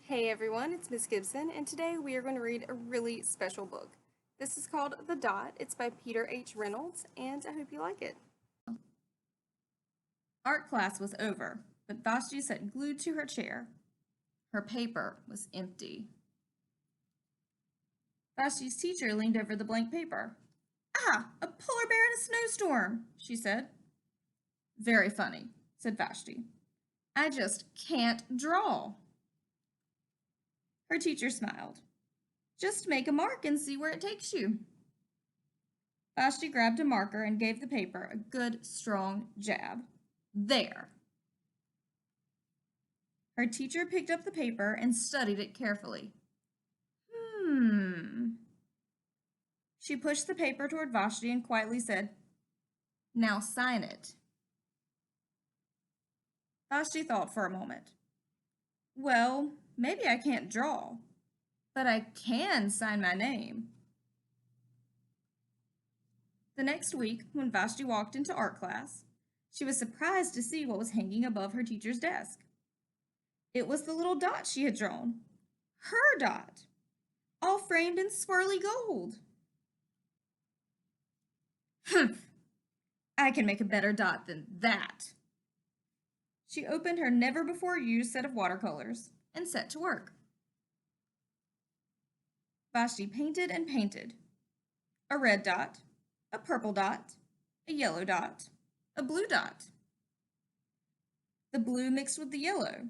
Hey everyone, it's Miss Gibson, and today we are going to read a really special book. This is called The Dot. It's by Peter H. Reynolds, and I hope you like it. Art class was over, but Vashti sat glued to her chair. Her paper was empty. Vashti's teacher leaned over the blank paper. "Ah, a polar bear in a snowstorm," she said. "Very funny," said Vashti. "I just can't draw." Her teacher smiled. "Just make a mark and see where it takes you." Vashti grabbed a marker and gave the paper a good, strong jab. There. Her teacher picked up the paper and studied it carefully. She pushed the paper toward Vashti and quietly said, "Now sign it." Vashti thought for a moment. "Well, maybe I can't draw, but I can sign my name." The next week, when Vashti walked into art class, she was surprised to see what was hanging above her teacher's desk. It was the little dot she had drawn. Her dot, all framed in swirly gold. "Humph! I can make a better dot than that." She opened her never-before-used set of watercolors and set to work. Vashti painted and painted. A red dot, a purple dot, a yellow dot, a blue dot. The blue mixed with the yellow.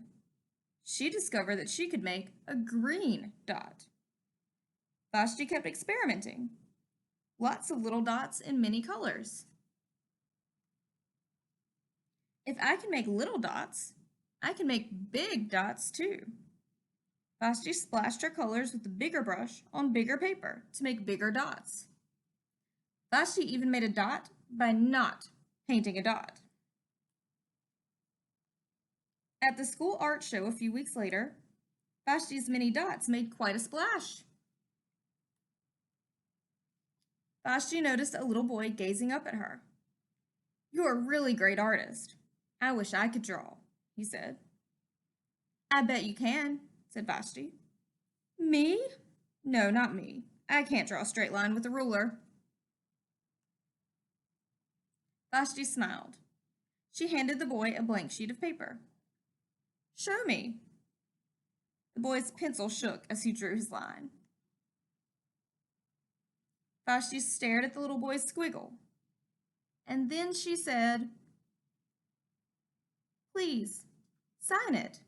She discovered that she could make a green dot. Vashti kept experimenting. Lots of little dots in many colors. If I can make little dots, I can make big dots too. Vashti splashed her colors with the bigger brush on bigger paper to make bigger dots. Vashti even made a dot by not painting a dot. At the school art show a few weeks later, Vashti's many dots made quite a splash. Vashti noticed a little boy gazing up at her. "You're a really great artist. I wish I could draw," he said. "I bet you can," said Vashti. "Me? No, not me. I can't draw a straight line with a ruler." Vashti smiled. She handed the boy a blank sheet of paper. "Show me." The boy's pencil shook as he drew his line. Vashti stared at the little boy's squiggle. And then she said, "Please, sign it."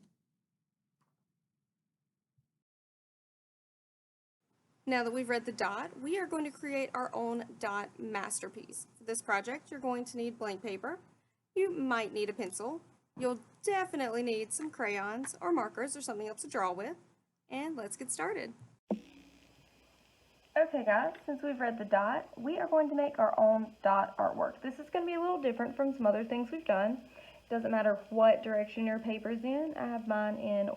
Now that we've read The Dot, we are going to create our own dot masterpiece. For this project, you're going to need blank paper. You might need a pencil. You'll definitely need some crayons or markers or something else to draw with. And let's get started. Okay guys, since we've read The Dot, we are going to make our own dot artwork. This is going to be a little different from some other things we've done. It doesn't matter what direction your paper's in. I have mine in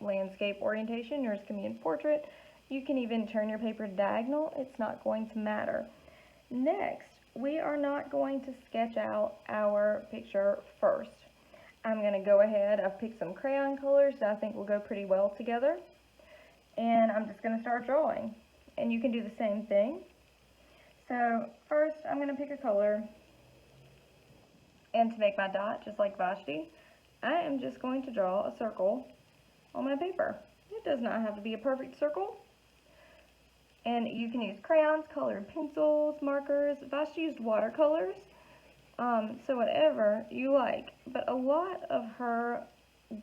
landscape orientation, yours can be in portrait. You can even turn your paper diagonal, it's not going to matter. Next, we are not going to sketch out our picture first. I'm going to go ahead, I've picked some crayon colors that I think will go pretty well together. And I'm just going to start drawing. And you can do the same thing. So first I'm going to pick a color, and to make my dot, just like Vashti, I am just going to draw a circle on my paper. It does not have to be a perfect circle. And you can use crayons, colored pencils, markers. Vashti used watercolors, so whatever you like. But a lot of her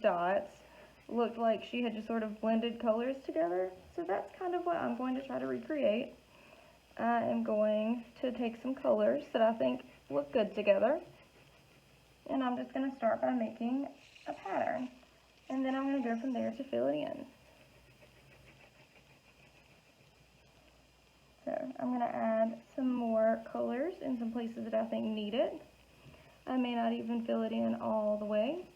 dots looked like she had just sort of blended colors together, so that's kind of what I'm going to try to recreate. I am going to take some colors that I think look good together, and I'm just going to start by making a pattern, and then I'm going to go from there to fill it in. So I'm going to add some more colors in some places that I think need it. I may not even fill it in all the way.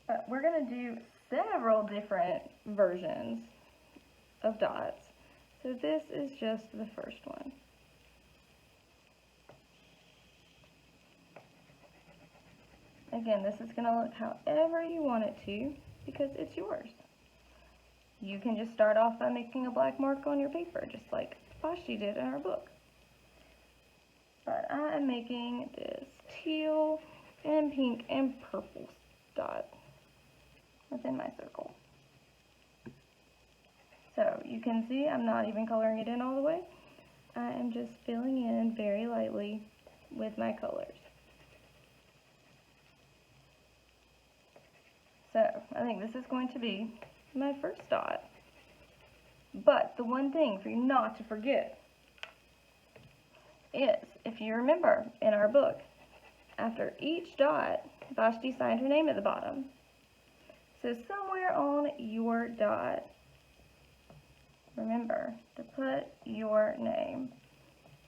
But we're going to do several different versions of dots. So this is just the first one. Again, this is going to look however you want it to. because it's yours. You can just start off by making a black mark on your paper, just like Vashti did in our book. But I am making this teal and pink and purple dot within my circle. So you can see I'm not even coloring it in all the way. I am just filling in very lightly with my colors. So I think this is going to be my first dot. But the one thing for you not to forget is, if you remember in our book, after each dot, Vashti signed her name at the bottom. So somewhere on your dot, remember to put your name,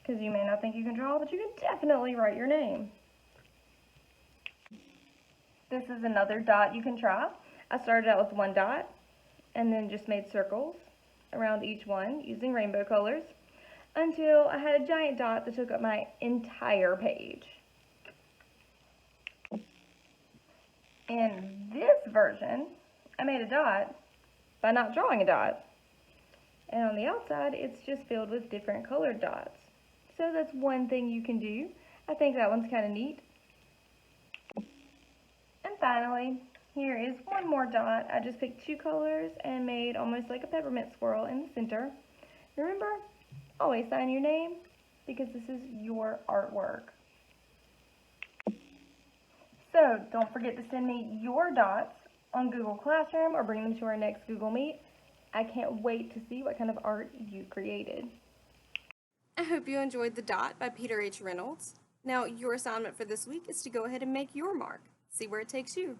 because you may not think you can draw, but you can definitely write your name. This is another dot you can try. I started out with one dot and then just made circles around each one using rainbow colors until I had a giant dot that took up my entire page. In this version, I made a dot by not drawing a dot. And on the outside, it's just filled with different colored dots. So that's one thing you can do. I think that one's kind of neat. And finally, here is one more dot. I just picked two colors and made almost like a peppermint swirl in the center. Remember, always sign your name because this is your artwork. So don't forget to send me your dots on Google Classroom or bring them to our next Google Meet. I can't wait to see what kind of art you created. I hope you enjoyed The Dot by Peter H. Reynolds. Now, your assignment for this week is to go ahead and make your mark. See where it takes you.